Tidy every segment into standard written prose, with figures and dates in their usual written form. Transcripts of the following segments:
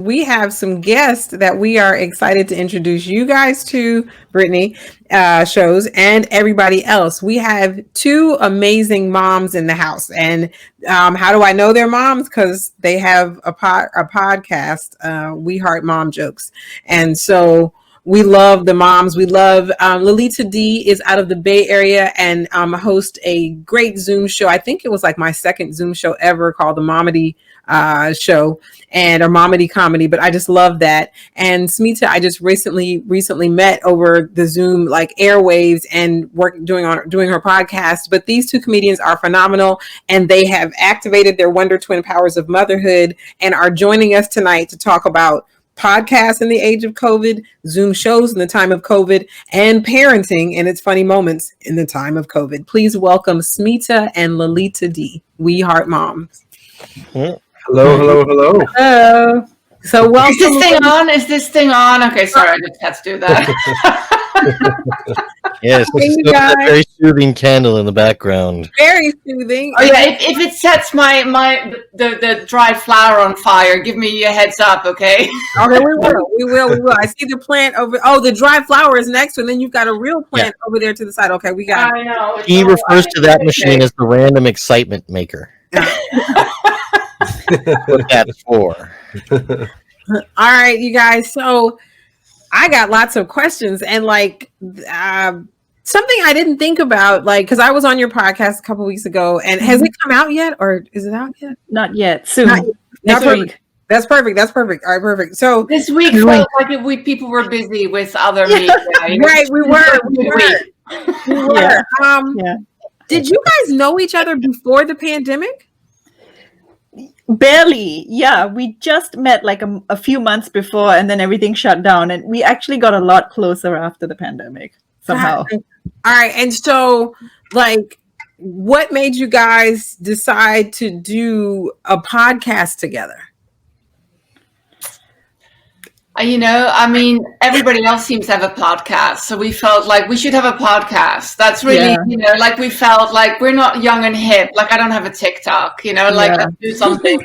We have some guests that we are excited to introduce you guys to, Brittany, shows, and everybody else. We have two amazing moms in the house. And how do I know they're moms? Because they have a podcast, We Heart Mom Jokes. And so we love the moms. We love Lalita Dee is out of the Bay Area and host a great Zoom show. I think it was like my second Zoom show ever called the Momedy show and a Momedy comedy, but I just love that. And Smita, I just recently met over the Zoom like airwaves and doing her podcast. But these two comedians are phenomenal, and they have activated their Wonder Twin powers of motherhood and are joining us tonight to talk about podcasts in the age of COVID, Zoom shows in the time of COVID, and parenting in its funny moments in the time of COVID. Please welcome Smita and Lalita Dee. We Heart Moms. Hello. Hello. So welcome. Is this thing on? Okay, sorry, I just had to do that. Yes, that very soothing candle in the background. Very soothing. Oh yeah, if it sets the dried flower on fire, give me a heads up, okay? Okay, we will. I see the plant over. Oh, the dried flower is next to, and then you've got a real plant over there to the side. Okay, we got. I know. He refers to that machine as the random excitement maker. What that's for. All right, you guys. So I got lots of questions, and like something I didn't think about, like because I was on your podcast a couple weeks ago, and has it come out yet, or is it out yet? Not yet. Soon. Next week. That's perfect. All right, perfect. So this week felt like people were busy with other media. Right, we were. Yeah. Did you guys know each other before the pandemic? Barely. Yeah, we just met like a few months before, and then everything shut down, and we actually got a lot closer after the pandemic somehow. All right, and so like, what made you guys decide to do a podcast together? Everybody else seems to have a podcast, so we felt like we should have a podcast. That's really, like we felt like we're not young and hip. Like I don't have a TikTok, let's do something.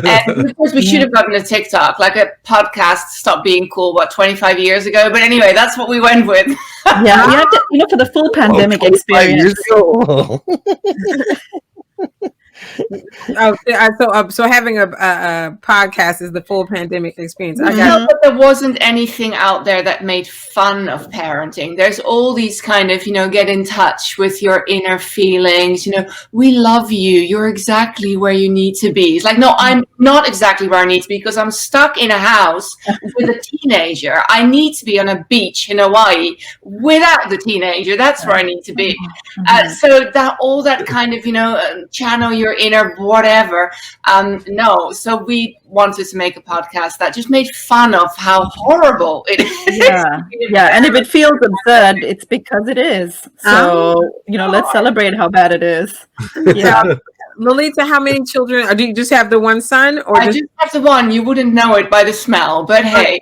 And of course we should have gotten a TikTok. Like a podcast stopped being cool, 25 years ago? But anyway, that's what we went with. Yeah, we had to, for the full pandemic experience. So having a podcast is the full pandemic experience. I felt that there wasn't anything out there that made fun of parenting. There's all these kind of, get in touch with your inner feelings. We love you. You're exactly where you need to be. It's like, no, I'm not exactly where I need to be because I'm stuck in a house with a teenager. I need to be on a beach in Hawaii without the teenager. That's where I need to be. So that all that kind of, channel your inner whatever. So we wanted to make a podcast that just made fun of how horrible it is. Yeah. And if it feels absurd, it's because it is. So, let's celebrate how bad it is. Yeah. Lalita, how many children? Or do you just have the one son? Or I just have the one. You wouldn't know it by the smell, but hey.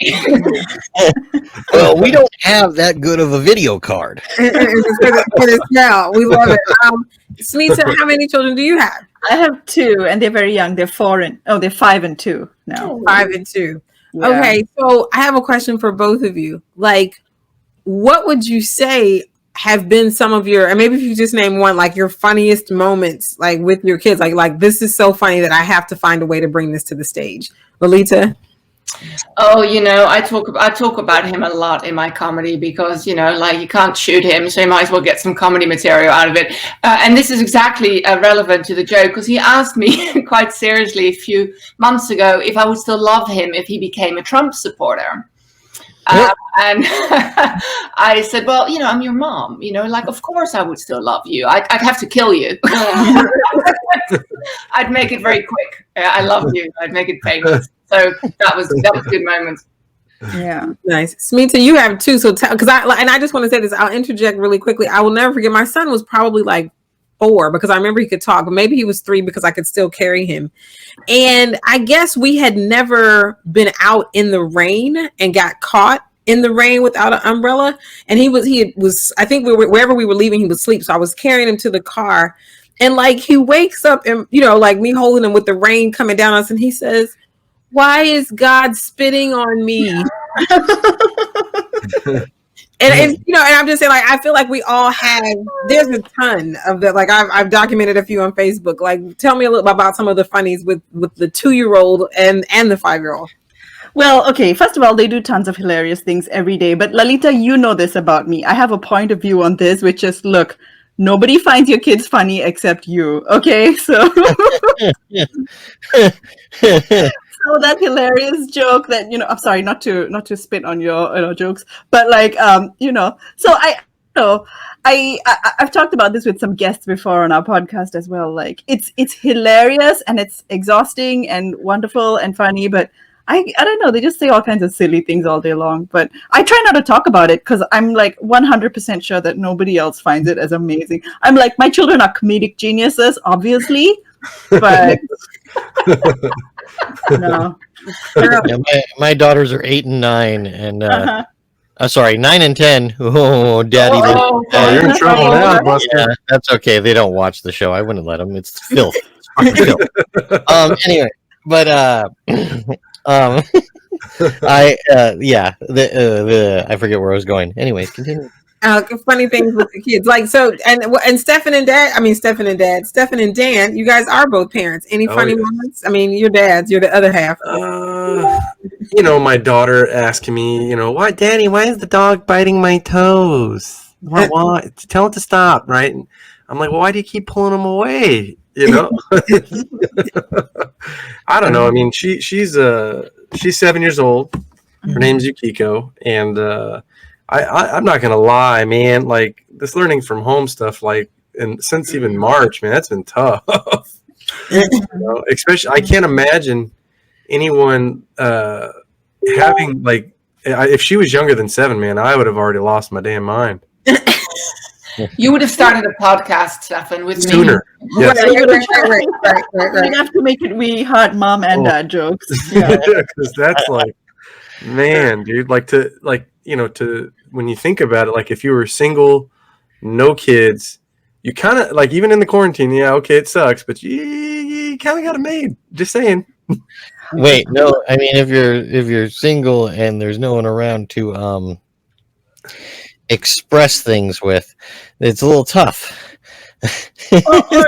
Well, we don't have that good of a video card. The smell. We love it. Smita, how many children do you have? I have two, and they're very young. They're 5 and 2 now. 5 and 2. Yeah. Okay, so I have a question for both of you. Like, what would you say have been some of your, and maybe if you just name one, like your funniest moments, like with your kids, like this is so funny that I have to find a way to bring this to the stage. Lalita? Oh, I talk about him a lot in my comedy because, like you can't shoot him, so you might as well get some comedy material out of it. And this is exactly relevant to the joke because he asked me quite seriously a few months ago if I would still love him if he became a Trump supporter. And I said, well, I'm your mom, of course I would still love you. I'd have to kill you. I'd make it very quick. I love you. I'd make it famous. So that was a good moment. Yeah. Nice. Smita, you have two. So because I just want to say this, I'll interject really quickly. I will never forget. My son was probably like 4 because I remember he could talk, but maybe he was 3 because I could still carry him. And I guess we had never been out in the rain and got caught in the rain without an umbrella. And he was, I think wherever we were leaving, he would sleep. So I was carrying him to the car and like, he wakes up and, like me holding him with the rain coming down on us. And he says, why is God spitting on me? And you know, and I'm just saying, like, I feel like we all have. There's a ton of that. Like, I've documented a few on Facebook. Like, tell me a little about some of the funnies with the 2-year-old and the 5-year-old. Well, okay, first of all, they do tons of hilarious things every day. But Lalita, you know this about me. I have a point of view on this, which is, look, nobody finds your kids funny except you. Okay, so so that hilarious joke that, you know, I'm sorry, not to spit on your jokes, but like you know, so I've talked about this with some guests before on our podcast as well. Like it's hilarious and it's exhausting and wonderful and funny, but I don't know, they just say all kinds of silly things all day long. But I try not to talk about it because I'm like 100% sure that nobody else finds it as amazing. I'm like, my children are comedic geniuses, obviously, but no. Yeah, my daughters are 8 and 9, and sorry, 9 and 10. Oh, Daddy! Oh, you're in trouble now, Buster. Yeah, that's okay. They don't watch the show. I wouldn't let them. It's filth. It's fucking filth. Anyway, but I forget where I was going. Anyways, continue. Funny things with the kids, like so, and Stefan and Dan, you guys are both parents. Any funny moments? I mean, your dads, you're the other half. You know, my daughter asking me, you know, why, Daddy? Why is the dog biting my toes? Why? Tell him to stop, right? And I'm like, well, why do you keep pulling him away? You know, I don't know. I mean, she's 7 years old. Her name's Yukiko, and I'm not gonna lie, man. Like this learning from home stuff, like, and since even March, man, that's been tough. You know, especially, I can't imagine anyone having like, if she was younger than 7, man, I would have already lost my damn mind. You would have started a podcast, Stefan, with Sooner. me. Yes. Right. We have to make it we hard mom and dad jokes. Yeah, because that's like, man, dude, like you know, when you think about it, like if you were single, no kids, you kind of like, even in the quarantine, yeah, okay, it sucks, but you kind of got it made. Just saying. Wait, no, I mean, if you're single and there's no one around to express things with, it's a little tough.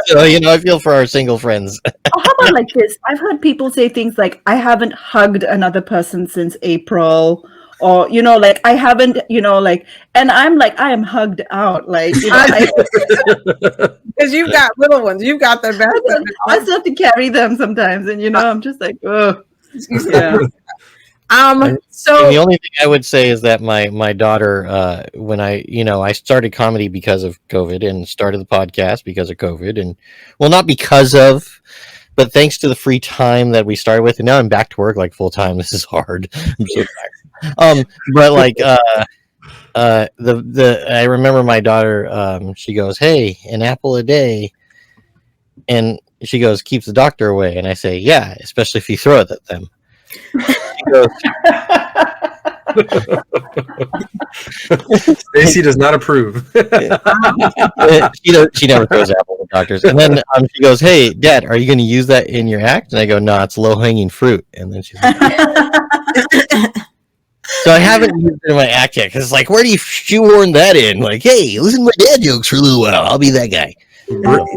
So, you know, I feel for our single friends. How about like this? I've heard people say things like, I haven't hugged another person since April, or, you know, like, I haven't, you know, like, and I'm like, I am hugged out. Like, you know, because you've got little ones, you've got the best. I still have to carry them sometimes, and, you know, I'm just like, oh. Yeah. So the only thing I would say is that my daughter, when I started comedy because of COVID and started the podcast because of COVID, and well, not because of, but thanks to the free time that we started with, and now I'm back to work like full time. This is hard. I'm so tired. But like, I remember my daughter. She goes, "Hey, an apple a day," and she goes, "Keeps the doctor away." And I say, "Yeah, especially if you throw it at them." She goes, Stacy does not approve. she never throws apples at doctors. And then she goes, "Hey, Dad, are you going to use that in your act?" And I go, "No, it's low hanging fruit." And then she's like, so I haven't used it in my act yet because it's like, where do you shoehorn that in? Like, hey, listen to my dad jokes for a little while. I'll be that guy.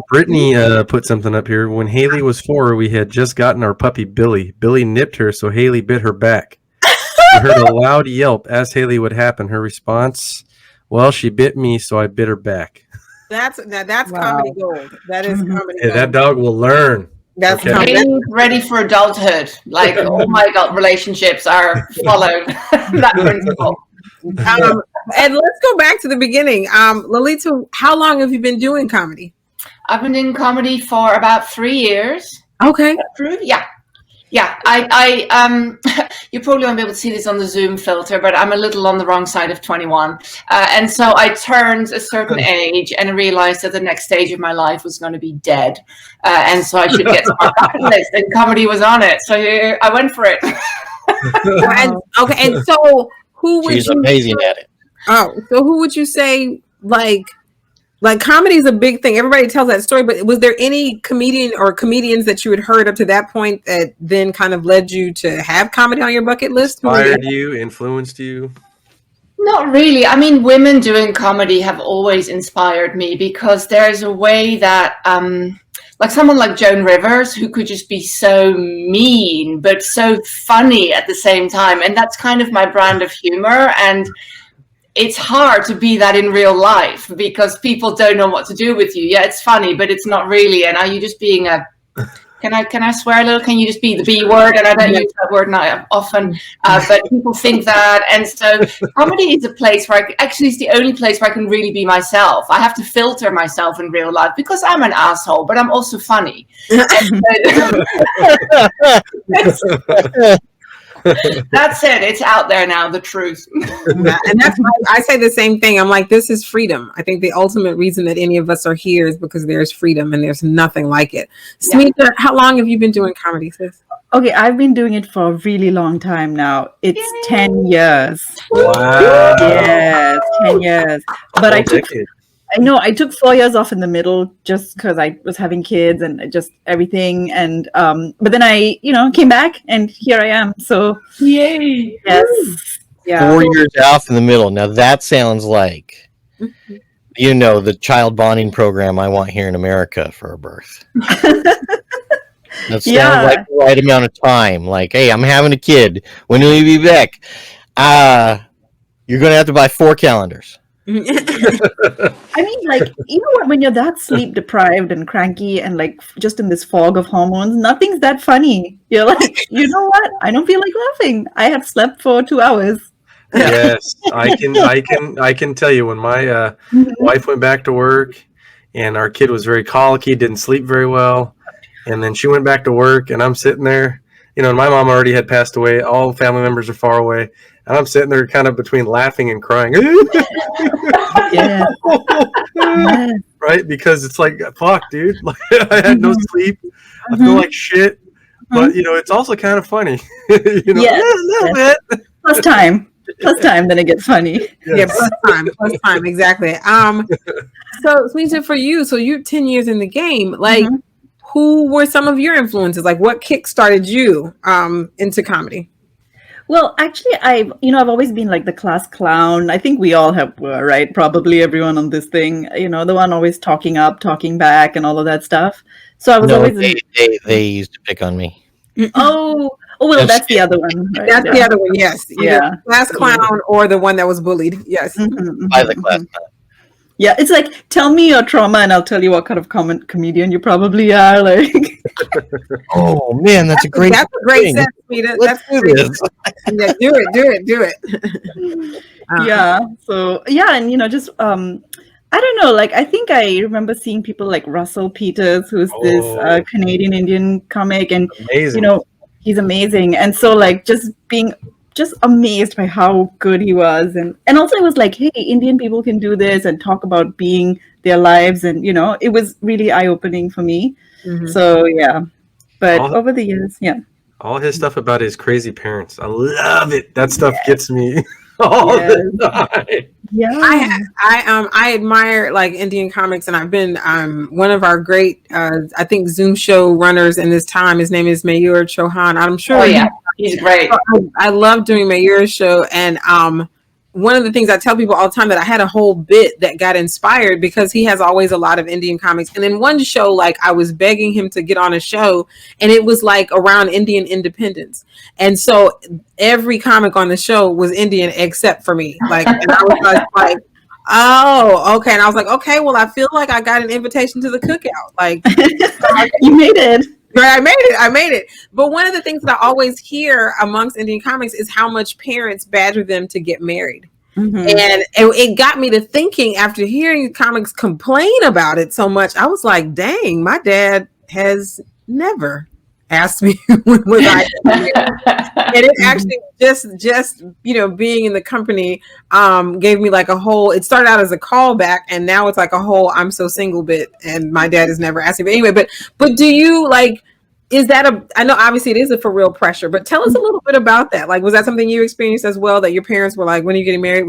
Brittany put something up here. When Haley was 4, we had just gotten our puppy Billy. Billy nipped her, so Haley bit her back. We heard a loud yelp. Asked Haley what happened. Her response, "Well, she bit me, so I bit her back." that's comedy gold. That is comedy gold. That dog will learn. That's Getting ready for adulthood. Like all my adult relationships are followed that principle. And let's go back to the beginning. Lalita, how long have you been doing comedy? I've been in comedy for about 3 years. Okay. Yeah. I you probably won't be able to see this on the Zoom filter, but I'm a little on the wrong side of 21. And so I turned a certain age and realized that the next stage of my life was going to be dead. And so I should get to my bucket list, and comedy was on it. So I went for it. And so who would She's you amazing at it. Oh, so who would you say, like, Like comedy is a big thing. Everybody tells that story, but was there any comedian or comedians that you had heard up to that point that then kind of led you to have comedy on your bucket list? Inspired you, influenced you? Not really. I mean, women doing comedy have always inspired me because there's a way that, like someone like Joan Rivers, who could just be so mean, but so funny at the same time. And that's kind of my brand of humor. And it's hard to be that in real life because people don't know what to do with you. Yeah, it's funny, but it's not really. And are you just being a... Can I swear a little? Can you just be the B word? And I don't use that word now often, but people think that. And so comedy is a place where actually it's the only place where I can really be myself. I have to filter myself in real life because I'm an asshole, but I'm also funny. That's it. It's out there now, the truth. Yeah, and that's why I say the same thing. I'm like, this is freedom. I think the ultimate reason that any of us are here is because there's freedom and there's nothing like it. Smita, how long have you been doing comedy, sis? Okay, I've been doing it for a really long time now. It's 10 years. Wow. Yes, 10 years. But I took 4 years off in the middle just because I was having kids and just everything. And but then I, came back and here I am. So Yay. yes. Yeah. 4 years off in the middle. Now that sounds like, the child bonding program I want here in America for a birth. That sounds like the right amount of time. Like, hey, I'm having a kid. When will you be back? You're going to have to buy 4 calendars. I mean, like, when you're that sleep deprived and cranky and like just in this fog of hormones, nothing's that funny. You're like, you know what? I don't feel like laughing. I have slept for 2 hours. Yes, I can tell you when my wife went back to work and our kid was very colicky, didn't sleep very well, and then she went back to work and I'm sitting there, and my mom already had passed away. All family members are far away. And I'm sitting there kind of between laughing and crying. Yeah. Right? Because it's like, fuck, dude. Like, I had no sleep. I feel like shit. But, it's also kind of funny. A little bit. Plus time, then it gets funny. Yes. Yeah, plus time, exactly. So, Smita, for you, so you're 10 years in the game. Like, who were some of your influences? Like, what kickstarted you into comedy? Well, actually, I've always been like the class clown. I think we all were, right? Probably everyone on this thing, the one always talking up, talking back, and all of that stuff. So I was always. They used to pick on me. Oh, well, that's the other one. Right? That's the other one. Yes. Yeah. Class clown or the one that was bullied. Yes. By the class clown. Yeah, it's like, tell me your trauma and I'll tell you what kind of comedian you probably are. Like, oh man, that's a great sense, Smita. Let's do this. Yeah, do it. Yeah. So yeah, and just I don't know. Like, I think I remember seeing people like Russell Peters, who's this Canadian Indian comic, and amazing. He's amazing. And so like just being amazed by how good he was, and also it was like, hey, Indian people can do this and talk about being their lives, and it was really eye-opening for me. So yeah, but over the years, all his stuff about his crazy parents, I love it. That stuff gets me all the time. Yeah, I admire like Indian comics, and I've been one of our great I think Zoom show runners in this time. His name is Mayur Chauhan. I'm sure. Oh yeah, he's great. I love doing Mayur's show, and one of the things I tell people all the time that I had a whole bit that got inspired because he has always a lot of Indian comics. And in one show, like I was begging him to get on a show, and it was like around Indian independence. And so every comic on the show was Indian except for me. Like, and I was like, oh, okay. And I was like, okay, well, I feel like I got an invitation to the cookout. Like, you made it. Right, I made it. But one of the things that I always hear amongst Indian comics is how much parents badger them to get married. And it got me to thinking, after hearing comics complain about it so much, I was like, dang, my dad has never asked me when was I and it actually just being in the company gave me like a whole, it started out as a callback and now it's like a whole I'm so single bit, and my dad has never asked me. But anyway, but do you like, is that I know obviously it is for real pressure, but tell us a little bit about that. Like, was that something you experienced as well, that your parents were like, when are you getting married?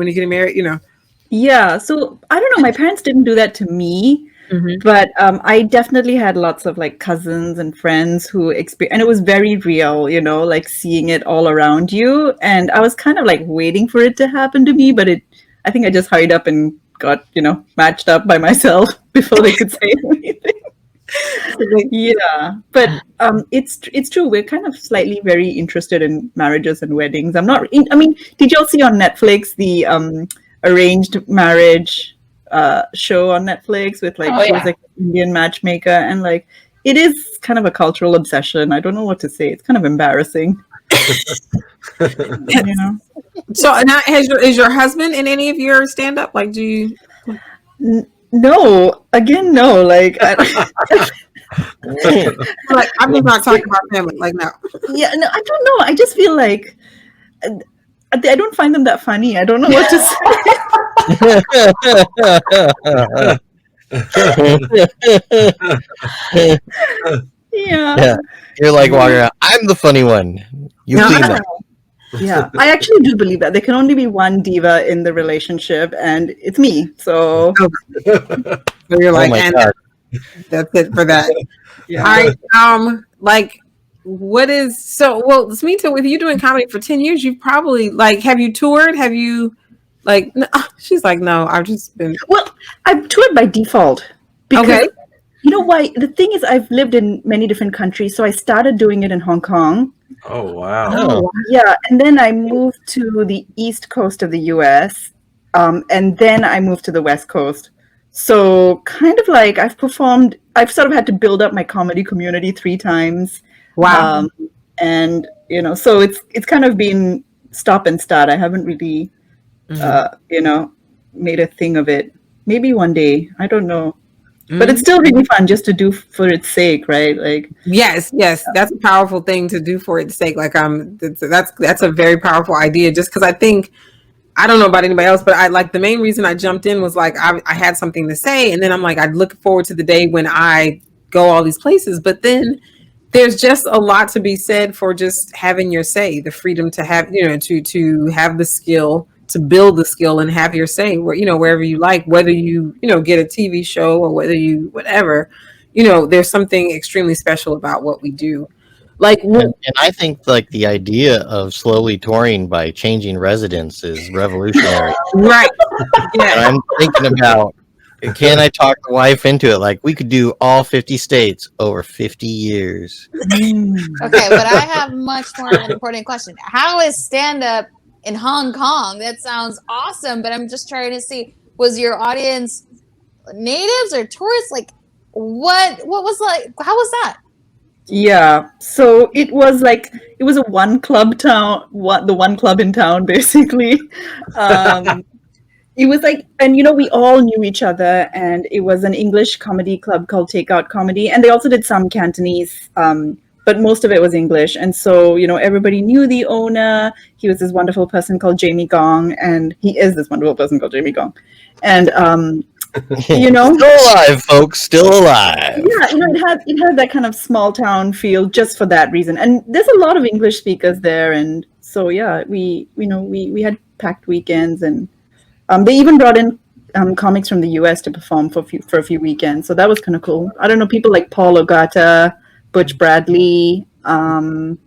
Yeah, so I don't know. My parents didn't do that to me, but I definitely had lots of like cousins and friends who experienced, and it was very real, like seeing it all around you. And I was kind of like waiting for it to happen to me, but I think I just hurried up and got, matched up by myself before they could say anything. Yeah, but it's true. We're kind of slightly very interested in marriages and weddings. I mean, did y'all see on Netflix the arranged marriage show on Netflix with she was like an Indian matchmaker, and like it is kind of a cultural obsession. I don't know what to say. It's kind of embarrassing. So now, is your husband in any of your stand up? Like, do you? No, again, no. Like, like I'm just not talking about family. Like, no. Yeah, no, I don't know. I just feel like I don't find them that funny. I don't know what to say. Yeah. You're like walking around. I'm the funny one. You see that. Yeah, I actually do believe that there can only be one diva in the relationship, and it's me. So, you're like, and that's it for that. Yeah. All right. Like, what is so? Well, Smita, with you doing comedy for 10 years, you've probably have you toured? Have you no, she's like, no, I've just been. Well, I've toured by default because you know why? The thing is, I've lived in many different countries, so I started doing it in Hong Kong. Oh, wow. Oh. Yeah, and then I moved to the East Coast of the US, and then I moved to the West Coast. So kind of like I've sort of had to build up my comedy community 3 times. Wow. And, so it's kind of been stop and start. I haven't really, made a thing of it. Maybe one day, I don't know. But it's still really fun just to do for its sake, right? Like, yes, that's a powerful thing to do for its sake. Like, that's a very powerful idea. Just because I think, I don't know about anybody else, but I like the main reason I jumped in was like I had something to say, and then I'm like, I'd look forward to the day when I go all these places. But then there's just a lot to be said for just having your say, the freedom to have, to have the skill, to build the skill and have your say where, wherever you like, whether you, get a TV show or whether you, whatever, there's something extremely special about what we do. Like, and I think like the idea of slowly touring by changing residence is revolutionary. Right. Yeah. And I'm thinking about, can I talk the wife into it? Like, we could do all 50 states over 50 years. Okay, but I have much more of an important question. How is stand-up in Hong Kong? That sounds awesome, but I'm just trying to see, was your audience natives or tourists? Like, what was like, how was that? Yeah, so it was a one club town, the one club in town, basically. It was like, and we all knew each other, and it was an English comedy club called Takeout Comedy, and they also did some Cantonese, but most of it was English. And so, everybody knew the owner. He was this wonderful person called Jamie Gong, and he is this wonderful person called Jamie Gong. And, still alive, folks, still alive. Yeah, it had that kind of small town feel just for that reason. And there's a lot of English speakers there, and so yeah, we had packed weekends, and they even brought in comics from the US to perform for a few weekends. So that was kind of cool. I don't know, people like Paul Ogata, Butch Bradley, can't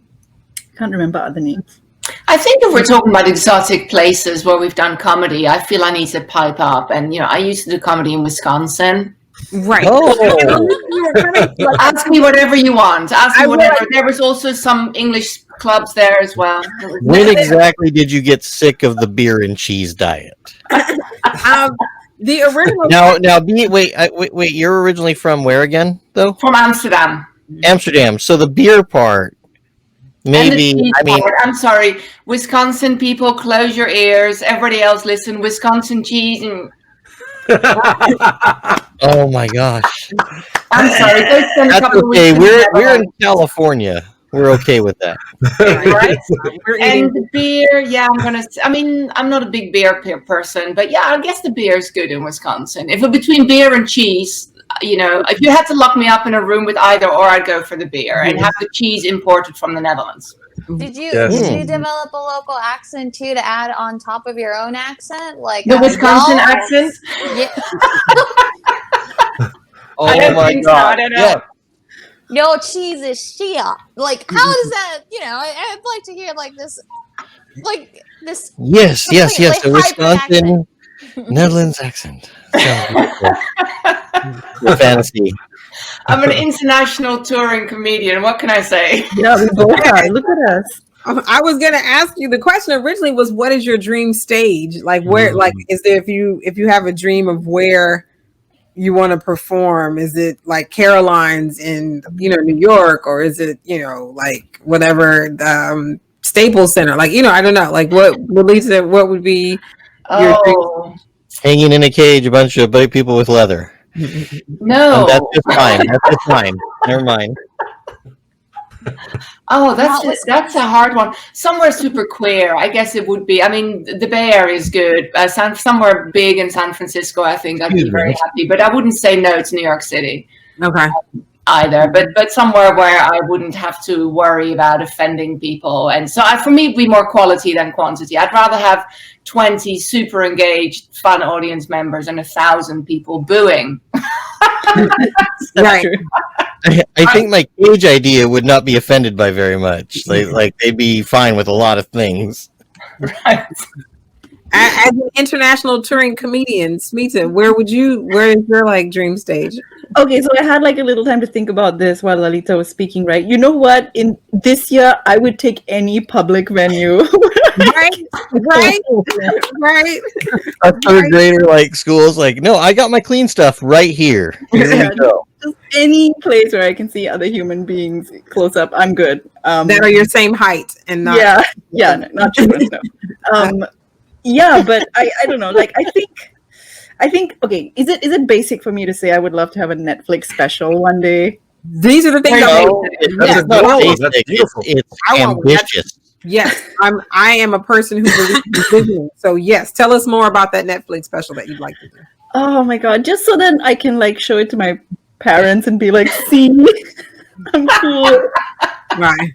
remember other names. I think if we're talking about exotic places where we've done comedy, I feel I need to pipe up. And, I used to do comedy in Wisconsin. Right. Ask me whatever you want. Ask me whatever. There was also some English clubs there as well. When exactly did you get sick of the beer and cheese diet? The original. Wait. You're originally from where again, though? From Amsterdam. Amsterdam. So the beer part. Maybe, I'm sorry, Wisconsin people, close your ears. Everybody else, listen. Wisconsin cheese and. Oh my gosh! I'm sorry. That's okay. We're in California. We're okay with that. Right? And the beer, yeah, I'm not a big beer person, but yeah, I guess the beer is good in Wisconsin. If it's between beer and cheese, if you had to lock me up in a room with either or, I'd go for the beer and have the cheese imported from the Netherlands. Did you Yes. did you develop a local accent too to add on top of your own accent, like The Wisconsin y'all? accent? Yeah. Oh I don't my think so. god! I don't know. Yeah. No cheese is shit. Like, how does that? I'd like to hear like this. Yes, yes, yes. A completely hybrid Wisconsin Netherlands accent. Sounds beautiful. Your fantasy. I'm an international touring comedian. What can I say? Yeah, we both are. Look at us. I was gonna ask you. The question originally was, "What is your dream stage? Like, where? Like, is there if you have a dream of where you want to perform? Is it like Caroline's in New York, or is it like whatever Staples Center? Like I don't know. Like what Lalita? What would be your dream? Oh, Hanging in a cage, a bunch of big people with leather. no. That's just fine. That's just fine. Never mind. Oh, that's a hard one. Somewhere super queer, I guess it would be. I mean, the Bay Area is good. Somewhere big in San Francisco, I think I'd be very happy. But I wouldn't say no to New York City Okay. either. But somewhere where I wouldn't have to worry about offending people. And so for me, it'd be more quality than quantity. I'd rather have 20 super engaged, fun audience members and 1,000 people booing. Right. I think my cage idea would not be offended by very much. Like they'd be fine with a lot of things. Right. As an international touring comedian, Smita, where is your like dream stage? Okay, so I had like a little time to think about this while Lalita was speaking, right? You know what? In this year, I would take any public venue. Right. A third grader like schools like, no, I got my clean stuff right here. Here we go. Just any place where I can see other human beings close up, I'm good. That are your same height and not. Not children. No. Yeah, but I don't know. Like I think okay, is it basic for me to say I would love to have a Netflix special one day? These are the things That's not basic. It's ambitious. Yes, I am a person who believes in vision. So yes, tell us more about that Netflix special that you'd like to do. Oh my god, just so then I can like show it to my parents and be like, see, I'm cool. Right.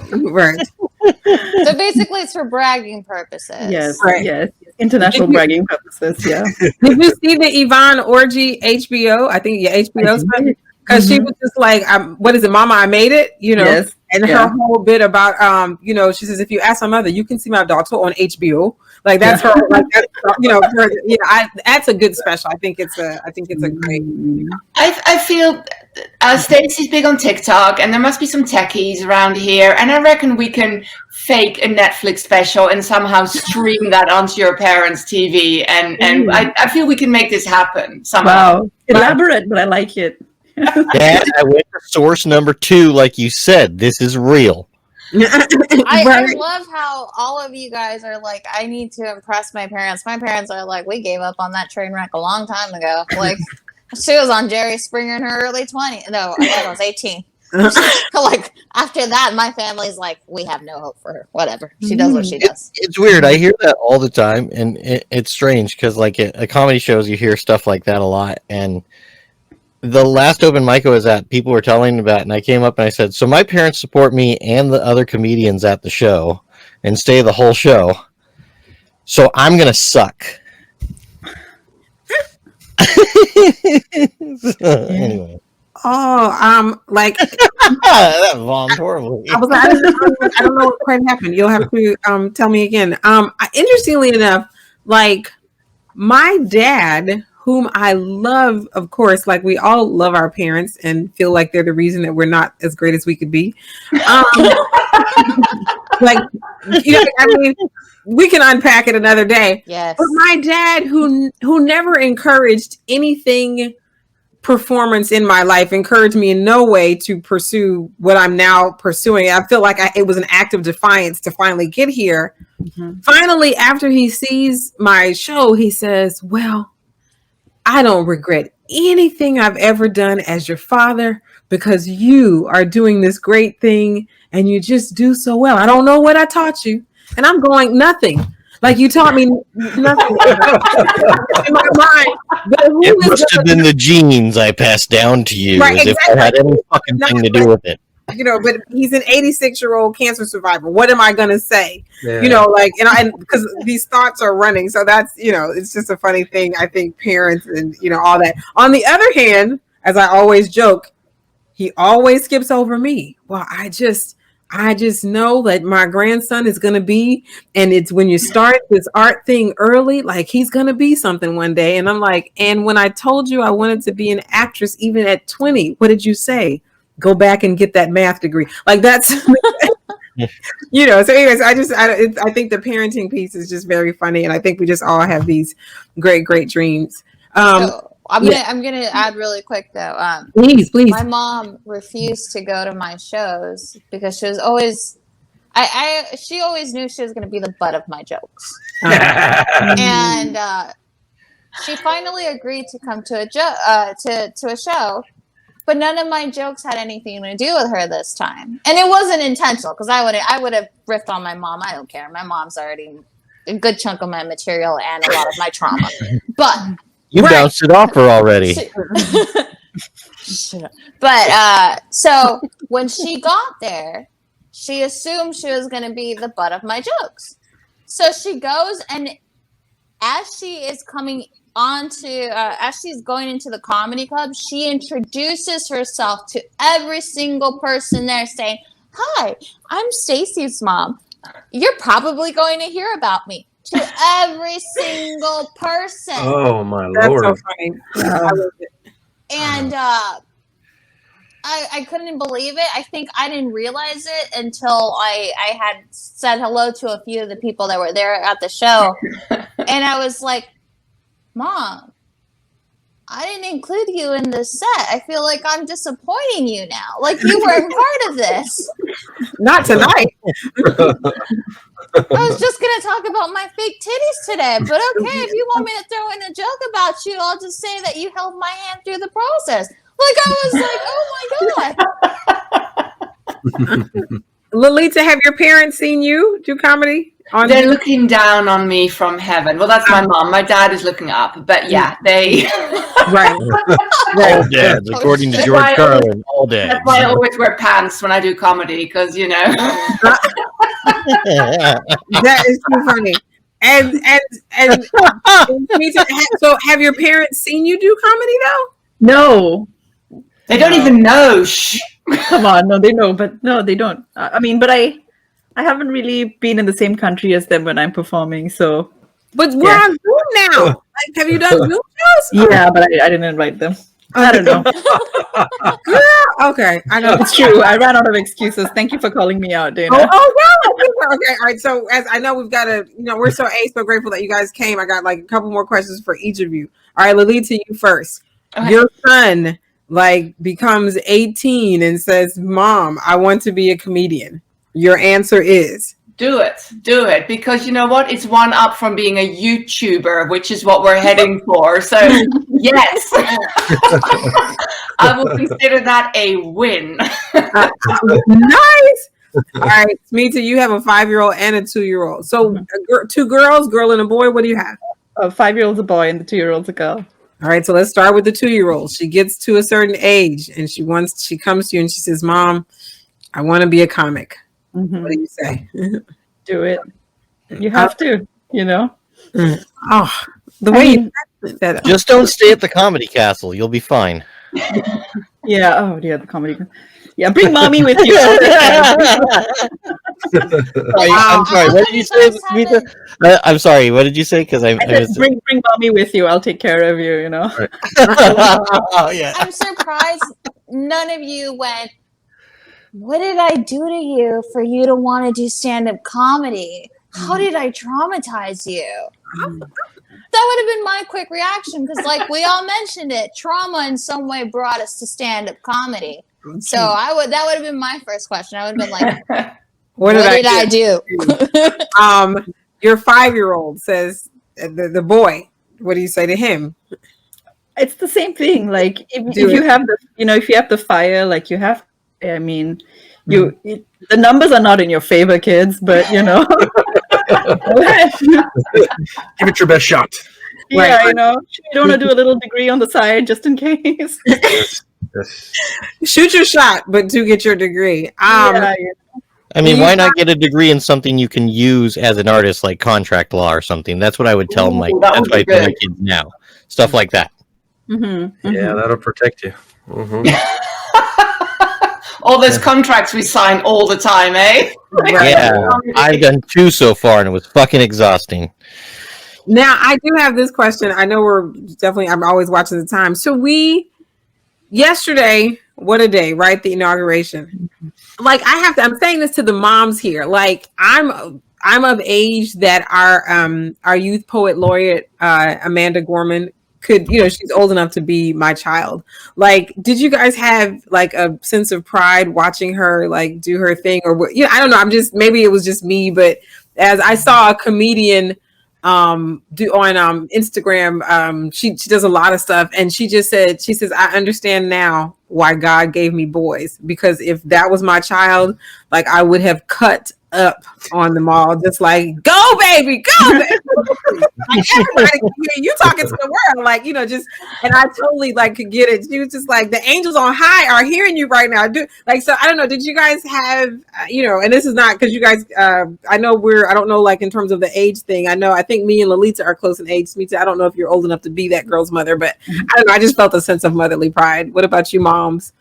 So basically, it's for bragging purposes. Yes, Right. yes. International bragging purposes, yeah. Did you see the Yvonne Orji HBO? I think HBO special? Because she was just like, what is it, Mama, I made it, Yes. And her whole bit about, she says, if you ask my mother, you can see my daughter on HBO. Like that's her, like that's, that's a good special. I think it's a great. I feel Stacey's big on TikTok, and there must be some techies around here, and I reckon we can fake a Netflix special and somehow stream that onto your parents' TV, and I feel we can make this happen somehow. Wow, elaborate, but I like it. Dad, I went to source number 2, like you said. This is real. I love how all of you guys are like, I need to impress my parents. My parents are like, we gave up on that train wreck a long time ago. Like, she was on Jerry Springer in her early 20s. No, I think I was 18. Like, after that, my family's like, we have no hope for her. Whatever. She does what she does. It's weird. I hear that all the time, and it's strange because, like, at comedy shows, you hear stuff like that a lot. And the last open mic I was at, people were telling me about it, and I came up and I said, so my parents support me and the other comedians at the show and stay the whole show. So I'm going to suck. Anyway. Oh, like that bombed horribly. I don't know what quite happened. You'll have to tell me again. Interestingly enough, like my dad, whom I love, of course, like we all love our parents and feel like they're the reason that we're not as great as we could be. Like, I mean, we can unpack it another day. Yes. But my dad, who never encouraged anything performance in my life, encouraged me in no way to pursue what I'm now pursuing. I feel like it was an act of defiance to finally get here. Mm-hmm. Finally, after he sees my show, he says, well, I don't regret anything I've ever done as your father because you are doing this great thing and you just do so well. I don't know what I taught you. And I'm going, nothing. Like you taught me nothing in my mind. But who It is must have gonna- been the genes I passed down to you, Right, as if exactly. I had any fucking thing to do with it. But he's an 86-year-old cancer survivor. What am I gonna say? Yeah. Like, and because these thoughts are running. So that's, it's just a funny thing. I think parents and all that. On the other hand, as I always joke, he always skips over me. Well, I just know that my grandson is gonna be, and it's when you start this art thing early, like he's gonna be something one day. And I'm like, and when I told you I wanted to be an actress even at 20, what did you say? Go back and get that math degree. Like that's So anyways, I think the parenting piece is just very funny, and I think we just all have these great dreams. So I'm gonna add really quick though. Please. My mom refused to go to my shows because she was always, she always knew she was gonna be the butt of my jokes, and she finally agreed to come to to a show. But none of my jokes had anything to do with her this time, and it wasn't intentional because I would have riffed on my mom. I don't care. My mom's already a good chunk of my material and a lot of my trauma. But You bounced it off her already. Shut up. But so when she got there, she assumed she was going to be the butt of my jokes. So she goes, and as she is coming as she's going into the comedy club, she introduces herself to every single person there, saying, "Hi, I'm Stacy's mom. You're probably going to hear about me." To every single person. Oh my That's Lord. so funny. I love it. And I couldn't believe it. I think I didn't realize it until I had said hello to a few of the people that were there at the show. And I was like, "Mom, I didn't include you in this set. I feel like I'm disappointing you now. Like you weren't part of this." Not tonight. I was just going to talk about my fake titties today, but okay, if you want me to throw in a joke about you, I'll just say that you held my hand through the process. Like, I was like, oh my God. Lolita, have your parents seen you do comedy? They're looking down on me from heaven. Well, that's my mom. My dad is looking up, but yeah, they. Right. All dads, according to George Carlin. All dads. That's why I always wear pants when I do comedy, because That is too funny. And so have your parents seen you do comedy though? No. they don't even know. Shh. Come on, no, they know, but no, they don't. I mean, but I haven't really been in the same country as them when I'm performing, so. But we're on Zoom now. Like, have you done Zoom shows? Yeah, but I didn't invite them. I don't know. Okay, I know. It's true. I ran out of excuses. Thank you for calling me out, Dana. No. Okay, all right. So as I know, we've got we're so so grateful that you guys came. I got like a couple more questions for each of you. All right, Lalita, you first. Okay. Your son becomes 18 and says, "Mom, I want to be a comedian." Your answer is? Do it, because you know what? It's one up from being a YouTuber, which is what we're heading for. So yes, I will consider that a win. Nice. All right, Smita, you have a 5-year-old and a 2-year-old. So 2 girls, girl and a boy. What do you have? A 5-year-old's a boy and the 2-year-old's a girl. All right, so let's start with the 2-year-old. She gets to a certain age and she comes to you and she says, "Mom, I want to be a comic." Mm-hmm. What do you say? Do it. You have to, Oh, the way you said that. Just don't stay at the Comedy Castle. You'll be fine. Yeah. Oh, yeah. The comedy. Yeah. Bring mommy with you. I'm sorry. What did you say, Smita? I'm sorry. What did you say? Because I said, bring mommy with you. I'll take care of you. Right. Yeah. I'm surprised none of you went, "What did I do to you for you to want to do stand-up comedy? How did I traumatize you?" That would have been my quick reaction because, like we all mentioned it, trauma in some way brought us to stand-up comedy. So that would have been my first question. I would have been like, "What did I do?" Your 5-year-old says, the boy. What do you say to him? It's the same thing. Like if you have the fire, like you have. I mean, the numbers are not in your favor, kids, but Give it your best shot. Yeah, you know, you don't want to do a little degree on the side just in case. Yes. Yes. Shoot your shot, but do get your degree. Yeah. I mean, why not get a degree in something you can use as an artist, like contract law or something? That's what I would tell my. that That's would what I be tell my good. kids now. Stuff like that. Yeah, that'll protect you. All those contracts we sign all the time, eh? Yeah, I've done 2 so far, and it was fucking exhausting. Now, I do have this question. I know I'm always watching the time. So yesterday, what a day, right? The inauguration. Like, I'm saying this to the moms here. Like, I'm of age that our youth poet laureate, Amanda Gorman, could, she's old enough to be my child. Like, did you guys have like a sense of pride watching her like do her thing, or what? I don't know. maybe it was just me, but as I saw a comedian do on Instagram, she does a lot of stuff, and she says, I understand now why God gave me boys, because if that was my child, like, I would have cut up on them all, just like, go baby, go baby. Like, everybody can hear you talking to the world, like, and I totally like could get it. She was just like, the angels on high are hearing you right now. So I don't know, did you guys have and this is not because you guys I don't know, like, in terms of the age thing, I think me and Lalita are close in age. Smita, I don't know if you're old enough to be that girl's mother, but I don't know, I just felt a sense of motherly pride. What about you moms?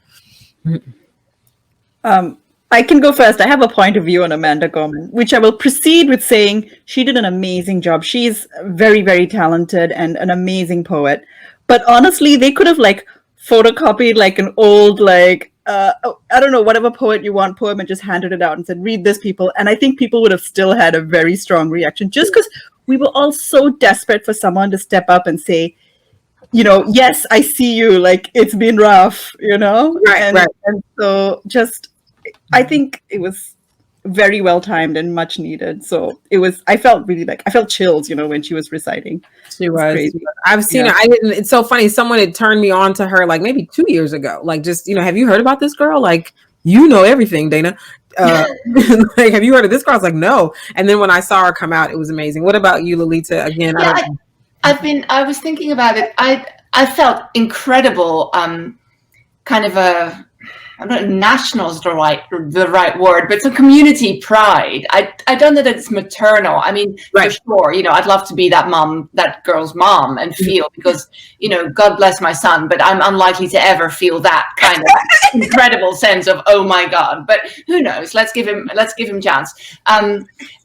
I can go first. I have a point of view on Amanda Gorman, which I will proceed with saying she did an amazing job. She's very, very talented and an amazing poet. But honestly, they could have like photocopied like an old, like, I don't know, whatever poet you want poem, and just handed it out and said, read this, people. And I think people would have still had a very strong reaction, just because we were all so desperate for someone to step up and say, yes, I see you. Like, it's been rough, Right. And so I think it was very well timed and much needed. So I felt chills, when she was reciting. She was. Crazy. I've seen her. It's so funny. Someone had turned me on to her like maybe 2 years ago. Like, just, have you heard about this girl? Like, everything, Dana. Like, have you heard of this girl? I was like, no. And then when I saw her come out, it was amazing. What about you, Lalita? Again, I was thinking about it. I felt incredible, kind of I don't know, national is the right word, but some community pride. I don't know that it's maternal. I mean, for sure, I'd love to be that girl's mom, and feel, because, God bless my son, but I'm unlikely to ever feel that kind of incredible sense of, oh my God. But who knows? Let's give him a chance.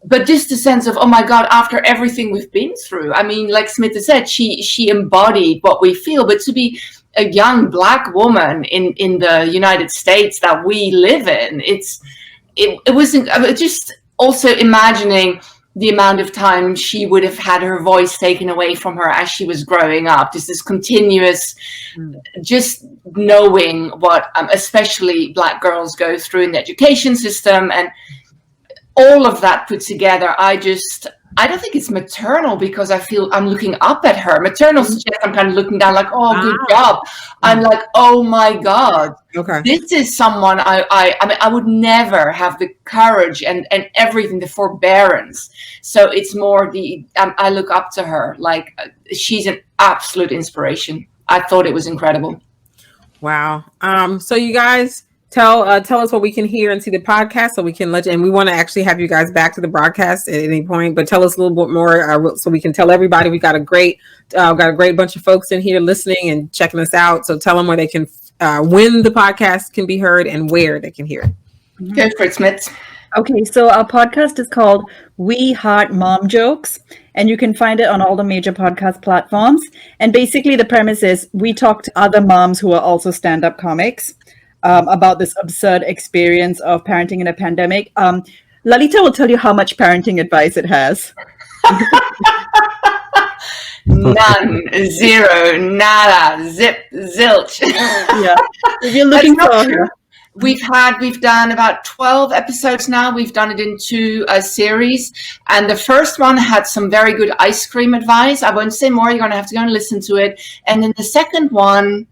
But just a sense of, oh my God, after everything we've been through. I mean, like Smita said, she embodied what we feel, but to be a young Black woman in the United States that we live in, it wasn't just also imagining the amount of time she would have had her voice taken away from her as she was growing up. Just this continuous, just knowing what especially Black girls go through in the education system, and all of that put together. I don't think it's maternal, because I feel I'm looking up at her. Maternal suggests I'm kind of looking down, like, oh, good job. I'm like, oh my God, this is someone I mean, I would never have the courage and everything, the forbearance. So it's more I look up to her. Like, she's an absolute inspiration. I thought it was incredible. Wow. So you guys, tell us what we can hear and see the podcast, so we can let you, and we want to actually have you guys back to the broadcast at any point, but tell us a little bit more, so we can tell everybody. We got a great bunch of folks in here listening and checking us out. So tell them where they can, when the podcast can be heard and where they can hear it. Go for it, Smith. Okay, so our podcast is called We Heart Mom Jokes, and you can find it on all the major podcast platforms. And basically the premise is we talk to other moms who are also stand-up comics, about this absurd experience of parenting in a pandemic. Lalita will tell you how much parenting advice it has. None, zero, nada, zip, zilch. Yeah, if you're looking for. We've done about 12 episodes now. We've done it in 2 series, and the first one had some very good ice cream advice. I won't say more. You're going to have to go and listen to it. And then the second one,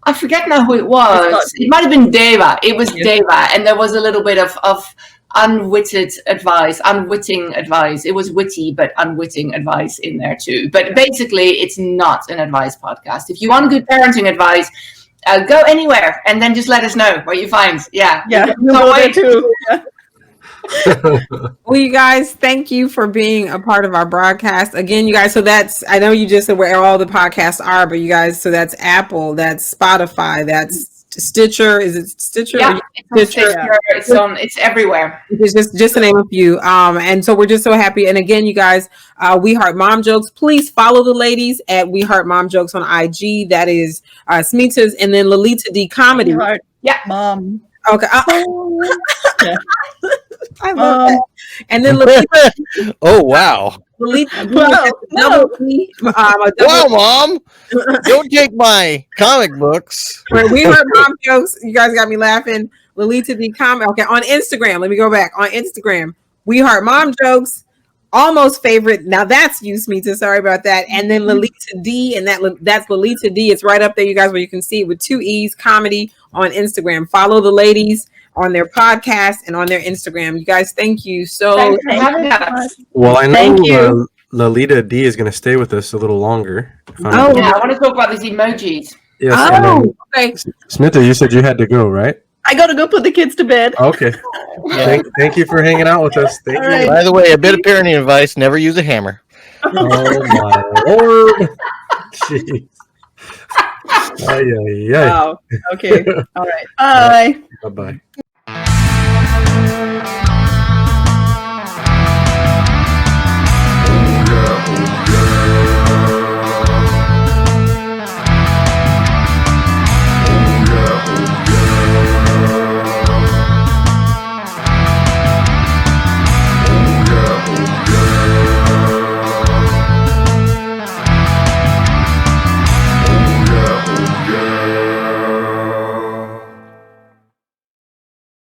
I forget now who it was. It might have been Deva. It was Deva, and there was a little bit of unwitting advice. It was witty, but unwitting advice in there too. But basically, it's not an advice podcast. If you want good parenting advice, go anywhere and then just let us know what you find. Yeah. We'll go there too. Well, you guys, thank you for being a part of our broadcast. Again, you guys, so that's, I know you just said where all the podcasts are, but you guys, so that's Apple, that's Spotify, that's Stitcher. Is it Stitcher? Yeah, it's it's everywhere. It's just to name a few. And so we're just so happy. And again, you guys, We Heart Mom Jokes. Please follow the ladies at We Heart Mom Jokes on IG. That is Smita's, and then Lalita Dee Comedy. Yeah, Mom. Okay. I love that. And then Lalita. Oh wow! Lalita. Wow. Wow, Mom! Don't take my comic books. Right, We Heart Mom Jokes. You guys got me laughing. Lalita Dee Comedy. Okay, on Instagram. Let me go back. On Instagram, We Heart Mom Jokes. Almost favorite. Now that's you, Smita. Sorry about that. And then Lalita Dee, and that's Lalita Dee. It's right up there, you guys, where you can see it with 2 E's, comedy on Instagram. Follow the ladies on their podcast and on their Instagram. You guys, thank you so thanks for having us. Well, I Thank know you. Lalita Dee is going to stay with us a little longer. Oh, Yeah, I want to talk about these emojis. Yes. And then, okay. Smita, you said you had to go, right? I gotta go put the kids to bed. Okay. Thank you for hanging out with us. Thank All you. right. By the way, a bit of parenting advice: never use a hammer. Oh my lord. Jeez. Ay, ay, ay. Wow. Okay. All right. Bye. Bye-bye.